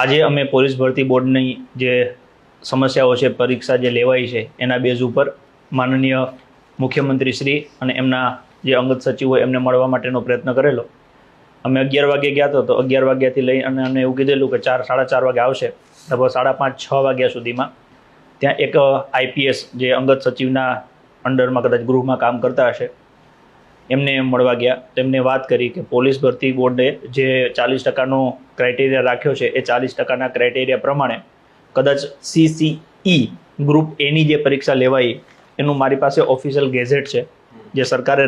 આજે અમે પોલીસ ભરતી બોર્ડની જે સમસ્યાઓ છે, પરીક્ષા જે લેવાઈ છે એના બેઝ ઉપર માનનીય મુખ્યમંત્રી શ્રી અને એમના જે અંગત સચિવ હોય એમને મળવા માટેનો પ્રયત્ન કરેલો. અમે 11 વાગે ગયા હતો, તો 11 વાગ્યાથી લઈ અને અમને એવું કીધેલું કે 4-4:30 વાગે આવશે. લગભગ 5:30-6 વાગ્યા સુધીમાં ત્યાં એક આઈપીએસ જે અંગત સચિવના અંડરમાં કદાચ ગૃહમાં કામ કરતા હશે એમને મળવા ગયા. તેમને વાત કરી કે પોલીસ ભરતી બોર્ડે જે 40%નો ક્રાઇટેરિયા રાખ્યો છે એ 40%ના ક્રાઇટેરિયા પ્રમાણે કદાચ CCE ગ્રુપ એની જે પરીક્ષા લેવાઈ એનું મારી પાસે ઓફિશિયલ ગેઝેટ છે જે સરકારે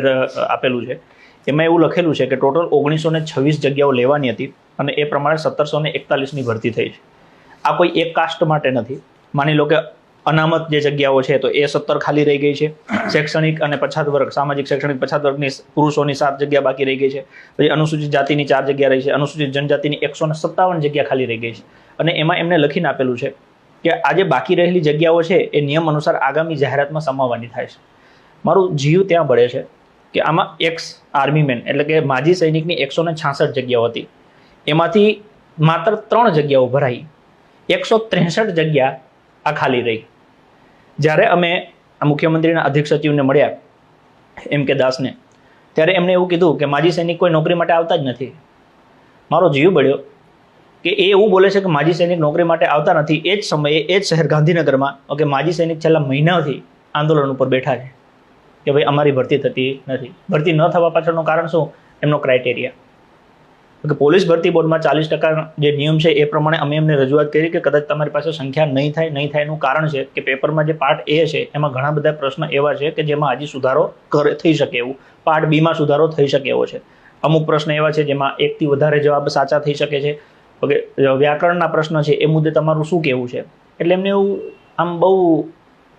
આપેલું છે. એમાં એવું લખેલું છે કે ટોટલ 1926 જગ્યાઓ લેવાની હતી અને એ પ્રમાણે 1741ની ભરતી થઈ છે. આ કોઈ એક કાસ્ટ માટે નથી. માની લો કે અનામત જે જગ્યાઓ છે તો એ 17 ખાલી રહી ગઈ છે. શૈક્ષણિક અને પછાત વર્ગ, સામાજિક શૈક્ષણિક પછાત વર્ગની પુરુષોની 7 જગ્યા બાકી રહી ગઈ છે. પછી અનુસૂચિત જાતિની 4 જગ્યા રહી છે. અનુસૂચિત જનજાતિની 157 જગ્યા ખાલી રહી ગઈ છે. અને એમાં એમને લખીને આપેલું છે કે આ જે બાકી રહેલી જગ્યાઓ છે એ નિયમ અનુસાર આગામી જાહેરાતમાં સમાવવાની થાય છે. મારું જીવ ત્યાં બળે છે કે આમાં એક્સ આર્મીમેન એટલે કે માજી સૈનિકની 166 જગ્યાઓ હતી. એમાંથી માત્ર 3 જગ્યાઓ ભરાઈ, 163 જગ્યા આ ખાલી રહી. જ્યારે અમે મુખ્યમંત્રીના અધિક સચિવને મળ્યા M.K. દાસને, ત્યારે એમણે એવું કીધું કે માજી સૈનિક કોઈ નોકરી માટે આવતા જ નથી. મારો જીવ બળ્યો કે એ એવું બોલે છે કે માજી સૈનિક નોકરી માટે આવતા નથી. એ જ સમયે એ જ શહેર ગાંધીનગરમાં કે માજી સૈનિક છેલ્લા મહિનાથી આંદોલન ઉપર બેઠા છે કે ભાઈ અમારી ભરતી થતી નથી. ભરતી ન થવા પાછળનું કારણ શું? એમનો ક્રાઇટેરિયા. કે પોલીસ ભરતી બોર્ડમાં 40% જે નિયમ છે એ પ્રમાણે અમે એમને રજૂઆત કરી કે કદાચ તમારી પાસે સંખ્યા નહીં થાય એનું કારણ છે કે પેપરમાં જે પાર્ટ A છે એમાં ઘણા બધા પ્રશ્ન એવા છે કે જેમાં હજી સુધારો થઈ શકે એવું. પાર્ટ B માં સુધારો થઈ શકે એવો છે. અમુક પ્રશ્ન એવા છે જેમાં 1થી વધારે જવાબ સાચા થઈ શકે છે. ઓકે, વ્યાકરણના પ્રશ્ન છે એ મુદ્દે તમારું શું કહેવું છે? એટલે એમને એવું આમ બહુ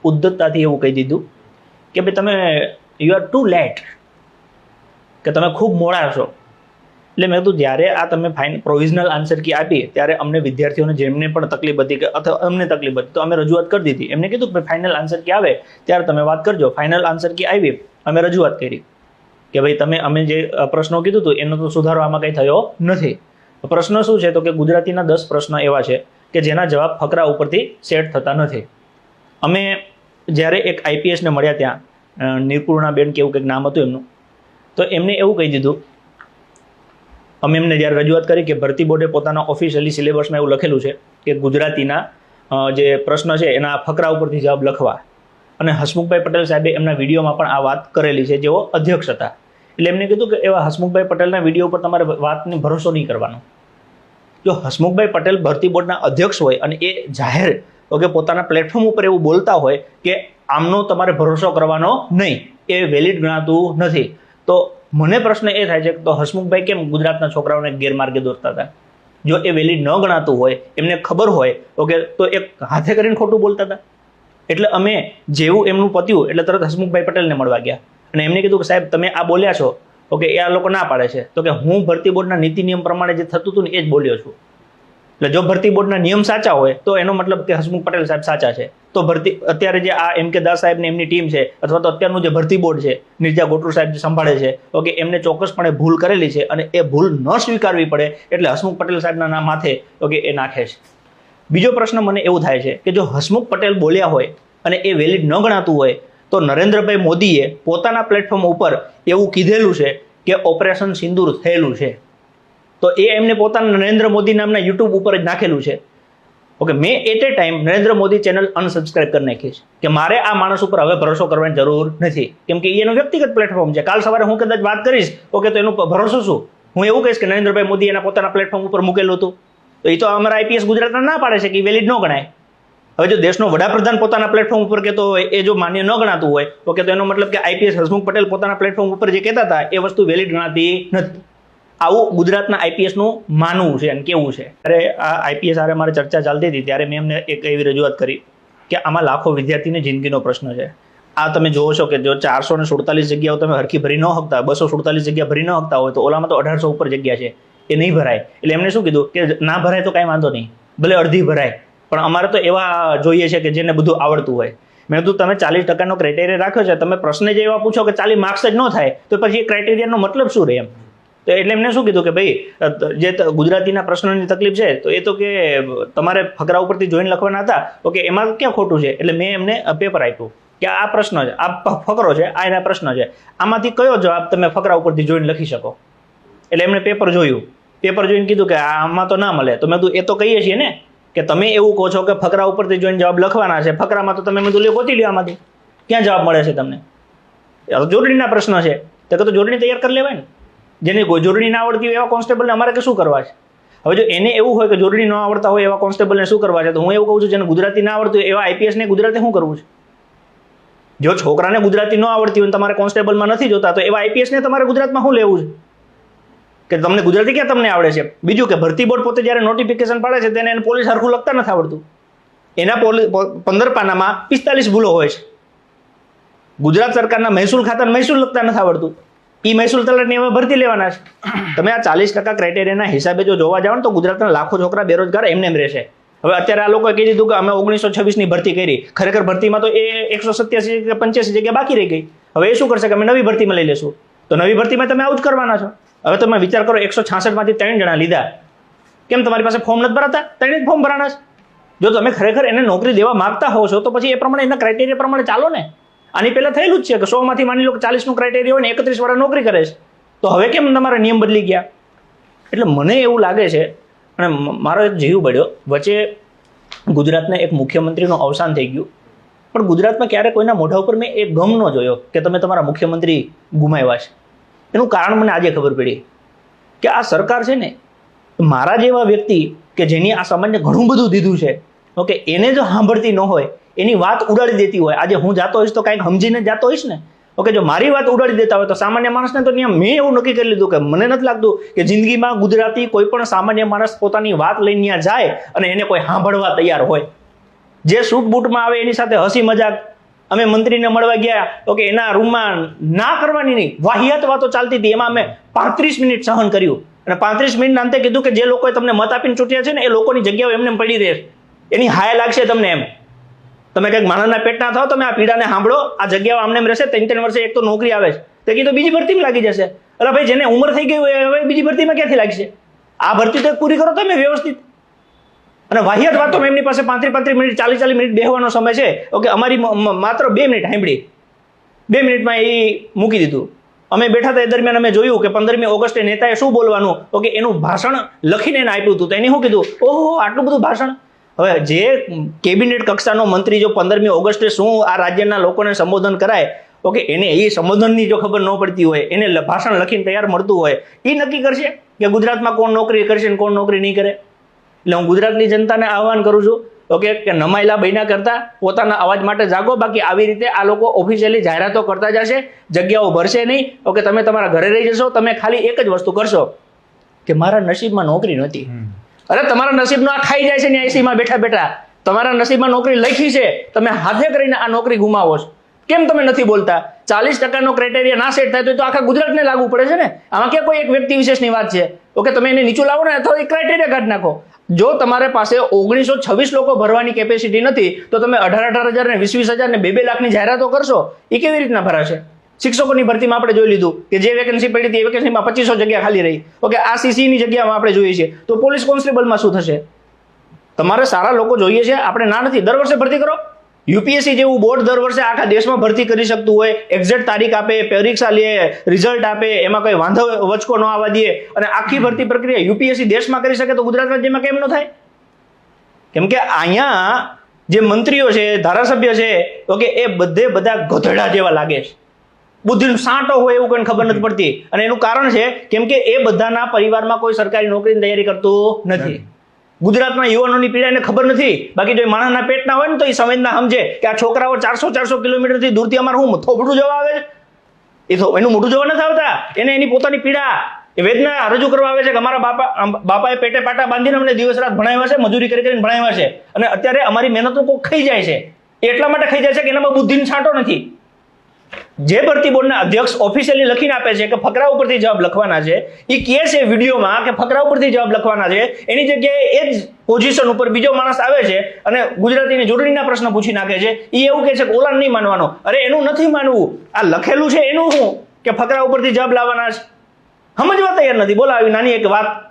ઉદ્ધતતાથી એવું કહી દીધું કે ભાઈ તમે યુ આર ટુ લેટ, કે તમે ખૂબ મોડા છો. એટલે મેં કીધું જ્યારે આ તમે પ્રોવિઝનલ આન્સર કી આપી ત્યારે અમને વિદ્યાર્થીઓને જેમને પણ તકલીફ હતી કે અથવા અમને તકલીફ હતી તો અમે રજૂઆત કરી દીધી. એમને કીધું કે ફાઇનલ આન્સર કી આવે ત્યારે તમે વાત કરજો. ફાઇનલ આન્સર કી આવી, અમે રજૂઆત કરી કે ભાઈ અમે જે પ્રશ્નો કીધું હતું એનો તો સુધારો આમાં કંઈ થયો નથી. પ્રશ્ન શું છે તો કે ગુજરાતીના 10 પ્રશ્ન એવા છે કે જેના જવાબ ફકરા ઉપરથી સેટ થતા નથી. અમે જ્યારે એક આઈપીએસને મળ્યા ત્યાં નિર્પૂર્ણાબેન કે એવું કંઈક નામ હતું એમનું, તો એમને એવું કહી દીધું, અમે એમને જ્યારે રજૂઆત કરી કે ભરતી બોર્ડે પોતાના ઓફિશિયલી સિલેબસમાં એવું લખેલું છે કે ગુજરાતીના જે પ્રશ્ન છે એના ફકરા ઉપરથી જવાબ લખવા. અને હસમુખભાઈ પટેલ સાહેબે એમના વિડીયોમાં પણ આ વાત કરેલી છે જેઓ અધ્યક્ષ હતા. એટલે એમને કીધું કે એવા હસમુખભાઈ પટેલના વિડીયો ઉપર તમારે વાતને ભરોસો નહીં કરવાનો. જો હસમુખભાઈ પટેલ ભરતી બોર્ડના અધ્યક્ષ હોય અને એ જાહેર કે પોતાના પ્લેટફોર્મ ઉપર એવું બોલતા હોય કે આમનો તમારે ભરોસો કરવાનો નહીં, એ વેલિડ ગણાતું નથી. તો મને પ્રશ્ન એ થાય છે કે તો હસમુખભાઈ કેમ ગુજરાતના છોકરાઓને ગેરમાર્ગે દોરતા હતા? જો એ વેલિડ ન ગણાતું હોય, એમને ખબર હોય ઓકે, તો એક હાથે કરીને ખોટું બોલતા હતા. એટલે અમે જેવું એમનું પત્યું એટલે તરત હસમુખભાઈ પટેલને મળવા ગયા અને એમને કીધું કે સાહેબ તમે આ બોલ્યા છો ઓકે, એ આ લોકો ના પાડે છે તો કે હું ભરતી બોર્ડના નીતિ નિયમ પ્રમાણે જે થતું હતું ને એ જ બોલ્યો છું. એટલે જો ભરતી બોર્ડના નિયમ સાચા હોય તો એનો મતલબ કે હસમુખ પટેલ સાહેબ સાચા છે. તો ભરતી અત્યારે જે આ M.K. દાસ સાહેબની એમની ટીમ છે અથવા તો અત્યારનું જે ભરતી બોર્ડ છે, નિર્જા ગોટરુ સાહેબ જે સંભાળે છે ઓકે, એમને ચોક્કસપણે ભૂલ કરેલી છે અને એ ભૂલ ન સ્વીકારવી પડે એટલે હસમુખ પટેલ સાહેબના માથે ઓકે એ નાખે છે. બીજો પ્રશ્ન મને એવું થાય છે કે જો હસમુખ પટેલ બોલ્યા હોય અને એ વેલિડ ન ગણાતું હોય તો નરેન્દ્રભાઈ મોદીએ પોતાના પ્લેટફોર્મ ઉપર એવું કીધેલું છે કે ઓપરેશન સિંદૂર થયેલું છે. તો એ એમને પોતાના નરેન્દ્ર મોદી નામના યુટ્યુબ ઉપર જ નાખેલું છે. ઓકે, મેં at a time Narendra Modi channel unsubscribe કરી નાખી છે કે મારે આ માણસ ઉપર હવે ભરોસો કરવાની જરૂર નથી, કેમ કે એનો વ્યક્તિગત પ્લેટફોર્મ છે. કાલ સવારે હું કદાચ વાત કરીશ ઓકે, તો એનો ભરોસો શું? હું એવું કહીશ કે નરેન્દ્રભાઈ મોદી એના પોતાના પ્લેટફોર્મ ઉપર મૂકેલું હતું, તો એ તો અમારા આઈપીએસ ગુજરાતના ના પાડે છે કે વેલિડ ન ગણાય. હવે જો દેશનો વડાપ્રધાન પોતાના પ્લેટફોર્મ ઉપર કહેતો હોય એ જો માન્ય ન ગણાતું હોય ઓકે, તો એનો મતલબ કે આઈપીએસ હસમુખ પટેલ પોતાના પ્લેટફોર્મ ઉપર જે કહેતા હતા એ વસ્તુ વેલિડ ગણાતી નથી. આવું ગુજરાતના આઈપીએસનું માનવું છે અને કેવું છે. ત્યારે આ આઈપીએસ આરે મારે ચર્ચા ચાલતી હતી ત્યારે મેં એમને એક એવી રજૂઆત કરી કે આમાં લાખો વિદ્યાર્થીની જિંદગીનો પ્રશ્ન છે. આ તમે જોવો છો કે જો 447 જગ્યાઓ તમે હરખી ભરી ન શકતા, 247 જગ્યા ભરી ન શકતા હોય તો ઓલામાં તો 1800 ઉપર જગ્યા છે, એ નહીં ભરાય. એટલે એમને શું કીધું કે ના ભરાય તો કાંઈ વાંધો નહીં, ભલે અડધી ભરાય, પણ અમારે તો એવા જોઈએ છે કે જેને બધું આવડતું હોય. મેં કીધું તમે 40%નો ક્રાઇટેરિયા રાખ્યો છે, તમે પ્રશ્ન જે એવા પૂછો કે 40 માર્ક્સ જ ન થાય તો પછી એ ક્રાઇટેરિયાનો મતલબ શું રહે? એમ તો એટલે એમને શું કીધું કે ભાઈ જે ગુજરાતીના પ્રશ્નોની તકલીફ છે તો એ તો કે તમારે ફકરા ઉપરથી જોઈને લખવાના હતા, ઓકે એમાં ક્યાં ખોટું છે? એટલે મેં એમને પેપર આપ્યું કે આ પ્રશ્ન છે, આ ફકરો છે, આ એના પ્રશ્ન છે, આમાંથી કયો જવાબ તમે ફકરા ઉપરથી જોઈને લખી શકો? એટલે એમણે પેપર જોયું, પેપર જોઈને કીધું કે આમાં તો ના મળે. તો મેં કીધું એ તો કહીએ છીએ ને કે તમે એવું કહો છો કે ફકરા ઉપરથી જોઈને જવાબ લખવાના છે, ફકરામાં તો તમે મેં ગોતી લ્યો, આમાંથી ક્યાં જવાબ મળે છે તમને? જોડણીના પ્રશ્ન છે તો કે તો જોડણી તૈયાર કરી લેવાય ને. જેને જોડણી ના આવડતી હોય એવા કોન્સ્ટેબલને અમારે કે શું કરવા છે? હવે જો એને એવું હોય કે જોડણી ન આવડતા હોય એવા કોન્સ્ટેબલને શું કરવા છે, તો હું એવું કહું છું જેને ગુજરાતી ના આવડતું હોય એવા આઈપીએસને ગુજરાતી શું કરવું છે? જો છોકરાને ગુજરાતી ન આવડતી હોય તમારે કોન્સ્ટેબલમાં નથી જોતા તો એવા આઈપીએસને તમારે ગુજરાતમાં શું લેવું છે કે તમને ગુજરાતી ક્યાં તમને આવડે છે? બીજું કે ભરતી બોર્ડ પોતે જ્યારે નોટિફિકેશન પાડે છે તેને પોલીસ હરખું લખતા નથી આવડતું. એના 15 પાનામાં 45 ભૂલો હોય છે. ગુજરાત સરકારના મહેસૂલ ખાતાને મહેસૂલ લખતા નથી આવડતું. એ મહેસૂલ તલાટની હવે ભરતી લેવાના છે. તમે આ 40% ક્રાઇટેરિયાના હિસાબે જો જોવા જાઓ ને તો ગુજરાતના લાખો છોકરા બેરોજગાર એમને એમ રહેશે. હવે અત્યારે આ લોકોએ કહી દીધું કે અમે 1926ની ભરતી કરી, ખરેખર ભરતીમાં તો એ 187 કે 85 જગ્યા બાકી રહી ગઈ. હવે એ શું કરશે કે અમે નવી ભરતીમાં લઈ લેશું? તો નવી ભરતીમાં તમે આવું જ કરવાના છો. હવે તમે વિચાર કરો 166માંથી 3 જણા લીધા, કેમ તમારી પાસે ફોર્મ નથી ભરાતા? 3 જ ફોર્મ ભરાના છે. જો તમે ખરેખર એને નોકરી દેવા માંગતા હોવ છો તો પછી એ પ્રમાણે એના ક્રાઇટેરિયા પ્રમાણે ચાલો ને. આની પહેલા થયેલું જ છે કે 100માંથી માની લો કે 40નું ક્રાઇટેરિયા હોય ને 31 વાળા નોકરી કરે છે, તો હવે કેમ તમારા નિયમ બદલી ગયા? એટલે મને એવું લાગે છે, અને મારો એક જીવ બળ્યો વચ્ચે ગુજરાતના એક મુખ્યમંત્રીનું અવસાન થઈ ગયું, પણ ગુજરાતમાં ક્યારે કોઈના મોઢા ઉપર મેં એક ગમ ન જોયો કે તમે તમારા મુખ્યમંત્રી ગુમાવ્યા છે. એનું કારણ મને આજે ખબર પડી કે આ સરકાર છે ને, મારા જેવા વ્યક્તિ કે જેની આ સમાજને ઘણું બધું દીધું છે, ઓકે, એને જો સાંભળતી ન હોય, એની વાત ઉડાડી દેતી હોય. આજે હું જાતો હોઈશ તો કાંઈક સમજીને જાતો હોઈશ ને, ઓકે, જો મારી વાત ઉડાડી દેતા હોય તો સામાન્ય માણસને તો મેં એવું નક્કી કરી લીધું કે મને નથી લાગતું કે જિંદગીમાં ગુજરાતી કોઈ પણ સામાન્ય માણસ પોતાની વાત લઈને ત્યાં જાય અને એને કોઈ સાંભળવા તૈયાર હોય. જે સૂટ બૂટમાં આવે એની સાથે હસી મજાક, અમે મંત્રીને મળવા ગયા, ઓકે, એના રૂમમાં ના કરવાની નહીં, વાહિયાત વાતો ચાલતી હતી, એમાં અમે 35 મિનિટ સહન કર્યું અને 35 મિનિટના અંતે કીધું કે જે લોકોએ તમને મત આપીને ચૂંટ્યા છે ને એ લોકોની જગ્યાઓ એમને પડી રહે, એની હાય લાગશે તમને. એમ તમે કંઈક માણસના પેટના થાવ, તમે આ પીડાને સાંભળો, આ જગ્યાઓ આમને એમ રહેશે. 3 વર્ષે એક તો નોકરી આવે છે, તો કીધું બીજી ભરતીમાં લાગી જશે. અરે ભાઈ, જેને ઉંમર થઈ ગઈ હોય હવે બીજી ભરતીમાં ક્યાંથી લાગશે? આ ભરતી તો પૂરી કરો તમે વ્યવસ્થિત. અને વાહિયાત વાતો એમની પાસે 35 મિનિટ 40 મિનિટ બેહવાનો સમય છે, ઓકે, અમારી માત્ર 2 મિનિટ સાંભળી, 2 મિનિટમાં એ મૂકી દીધું. અમે બેઠા હતા એ દરમિયાન અમે જોયું કે 15મી ઓગસ્ટે નેતાએ શું બોલવાનું, ઓકે, એનું ભાષણ લખીને એને આપ્યું હતું. તો એને શું કીધું, ઓહો આટલું બધું ભાષણ. હવે જે કેબિનેટ કક્ષાનો મંત્રી જો 15મી ઓગસ્ટે શું આ રાજ્યના લોકોને સંબોધન કરાય, ઓકે, એને એ સંબોધનની જો ખબર ન પડતી હોય, એને ભાષણ લખીને તૈયાર મળતું હોય, એ નક્કી કરશે કે ગુજરાતમાં કોણ નોકરી કરશે ને કોણ નોકરી નહીં કરે. એટલે હું ગુજરાતની જનતાને આહવાન કરું છું, ઓકે, કે નમાયેલા બન્યા કરતા પોતાના અવાજ માટે જાગો. બાકી આવી રીતે આ લોકો ઓફિશિયલી જાહેરાતો કરતા જશે, જગ્યાઓ ભરશે નહીં, ઓકે, તમે તમારા ઘરે રહી જશો. તમે ખાલી એક જ વસ્તુ કરશો કે મારા નસીબમાં નોકરી નહોતી. અરે તમારા નસીબનો આ ખાઈ જાય છે ને એસીમાં બેઠા બેઠા, તમારા નસીબમાં નોકરી લખી છે, તમે હાથે કરીને આ નોકરી ગુમાવો છો. કેમ તમે નથી બોલતા? 40%નો ક્રાઇટેરિયા ના સેટ થાય તો આખા ગુજરાતને લાગુ પડે છે ને. આમાં ક્યાં કોઈ એક વ્યક્તિ વિશેષની વાત છે? ઓકે, તમે એને નીચું લાવો ને અથવા એક ક્રાઇટેરિયા કાઢી નાખો. જો તમારે પાસે 1926 લોકો ભરવાની કેપેસિટી નથી તો તમે 18,000 ને 20,000 ને 2 લાખની જાહેરાતો કરશો, એ કેવી રીતના ભરાશે? શિક્ષકોની ભરતીમાં આપણે જોઈ લીધું કે જે વેકેન્સી પડી હતી એ વેકેન્સીમાં 2500 જગ્યા ખાલી રહી. ઓકે, આ સીસીની જગ્યામાં આપણે જોઈએ છીએ, તો પોલીસ કોન્સ્ટેબલમાં શું થશે? તમારે સારા લોકો જોઈએ છે, આપણે ના નથી. દર વર્ષે ભરતી કરો. યુપીએસસી જેવું બોર્ડ દર વર્ષે આખા દેશમાં ભરતી કરી શકતું હોય, એક્ઝેક્ટ તારીખ આપે, પરીક્ષા લે, રિઝલ્ટ આપે, એમાં કોઈ વાંધો વચકો ન આવવા દે અને આખી ભરતી પ્રક્રિયા યુપીએસસી દેશમાં કરી શકે તો ગુજરાત રાજ્યમાં કેમ ન થાય? કેમ કે અહીંયા જે મંત્રીઓ છે, ધારાસભ્ય છે, ઓકે, એ બધા ગધેડા જેવા લાગે છે. બુદ્ધિનો સાંટો હોય એવું કોઈને ખબર નથી પડતી. અને એનું કારણ છે કેમ કે એ બધાના પરિવારમાં કોઈ સરકારી નોકરીની તૈયારી કરતું નથી. ગુજરાતના યુવાનોની પીડાને ખબર નથી. બાકી જો માણસના પેટના હોય ને તો એ સંવેદના સમજે કે આ છોકરાઓ 400 કિલોમીટરથી દૂરથી અમારે હું થોબડું જોવા આવે છે, એ તો એનું મોઢું જોવા નથી આવતા. એને એની પોતાની પીડા, એ વેદના રજૂ કરવા આવે છે કે અમારા બાપાએ પેટે પાટા બાંધીને અમને દિવસ રાત ભણાવ્યા છે, મજૂરી કરીને ભણાવ્યા છે, અને અત્યારે અમારી મહેનતો કોઈ ખાઈ જાય છે. એટલા માટે ખાઈ જાય છે કે એનામાં બુદ્ધિનો છાંટો નથી. જે ભરતી બોર્ડના અધ્યક્ષ ઓફિશિયલી લખીને આપે છે કે ફકરા ઉપરથી જવાબ લખવાના છે, એ કહે છે વિડીયોમાં કે ફકરા ઉપરથી જવાબ લખવાના છે, એની જગ્યાએ એ જ પોઝિશન ઉપર બીજો માણસ આવે છે અને ગુજરાતીની જોડણીના પ્રશ્ન પૂછી નાખે છે. એ એવું કહે છે કે ઓલા નહીં માનવાનો. અરે એનું નથી માનવું, આ લખેલું છે એનું શું કે ફકરા ઉપરથી જવાબ લાવવાના છે. સમજવા તૈયાર નથી. બોલો આવી નાની એક વાત